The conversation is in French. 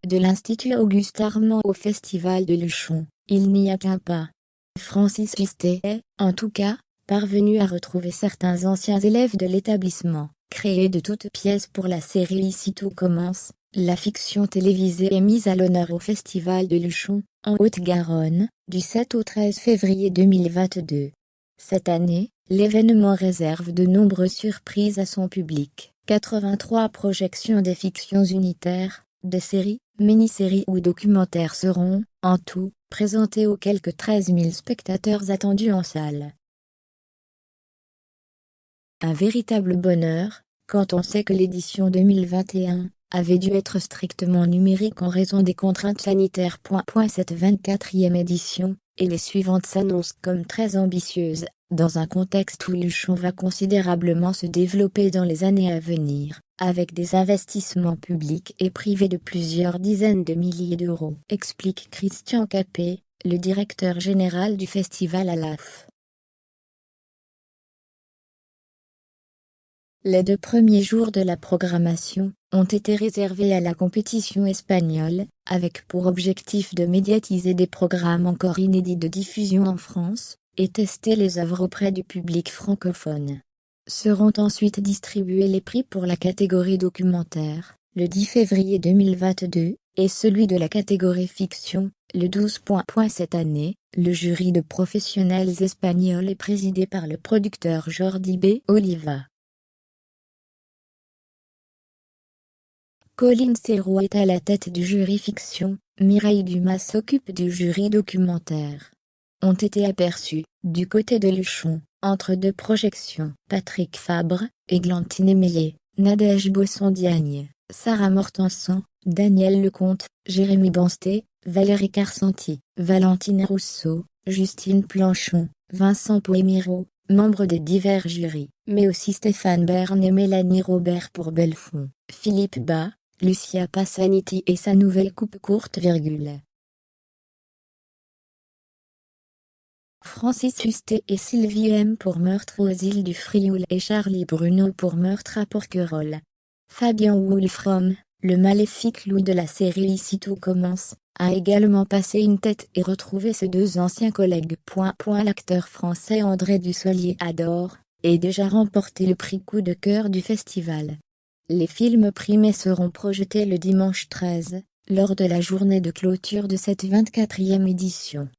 De l'Institut Auguste-Armand au Festival de Luchon, il n'y a qu'un pas. Francis Huster est, en tout cas, parvenu à retrouver certains anciens élèves de l'établissement. Créée de toutes pièces pour la série Ici tout commence, la fiction télévisée est mise à l'honneur au Festival de Luchon, en Haute-Garonne, du 7 au 13 février 2022. Cette année, l'événement réserve de nombreuses surprises à son public. 83 projections des fictions unitaires, des séries, mini-séries ou documentaires seront, en tout, présentées aux quelques 13 000 spectateurs attendus en salle. Un véritable bonheur, quand on sait que l'édition 2021 avait dû être strictement numérique en raison des contraintes sanitaires. Cette 24e édition, et les suivantes s'annoncent comme très ambitieuses, dans un contexte où Luchon va considérablement se développer dans les années à venir, avec des investissements publics et privés de plusieurs dizaines de milliers d'euros, explique Christian Capet, le directeur général du festival ALAF. Les 2 premiers jours de la programmation ont été réservés à la compétition espagnole, avec pour objectif de médiatiser des programmes encore inédits de diffusion en France, et tester les œuvres auprès du public francophone. Seront ensuite distribués les prix pour la catégorie documentaire, le 10 février 2022, et celui de la catégorie fiction, le 12. Cette année, le jury de professionnels espagnols est présidé par le producteur Jordi B. Oliva. Colline Serrault est à la tête du jury fiction, Mireille Dumas s'occupe du jury documentaire. Ont été aperçus, du côté de Luchon, entre 2 projections, Patrick Fabre, Églantine Émeillé, Nadège Bosson-Diagne, Sarah Mortenson, Daniel Lecomte, Jérémy Bansté, Valérie Carcenti, Valentine Rousseau, Justine Planchon, Vincent Poémiro, membres des divers jurys, mais aussi Stéphane Bern et Mélanie Robert pour Belfond, Philippe Bas, Lucia Passaniti et sa nouvelle coupe courte. Francis Huster et Sylvie M pour Meurtre aux îles du Frioul et Charlie Bruno pour Meurtre à Porquerolles. Fabien Wolfram, le maléfique loup de la série Ici tout commence, a également passé une tête et retrouvé ses 2 anciens collègues. L'acteur français André Dussolier adore, et déjà remporté le prix coup de cœur du festival. Les films primés seront projetés le dimanche 13, lors de la journée de clôture de cette 24e édition.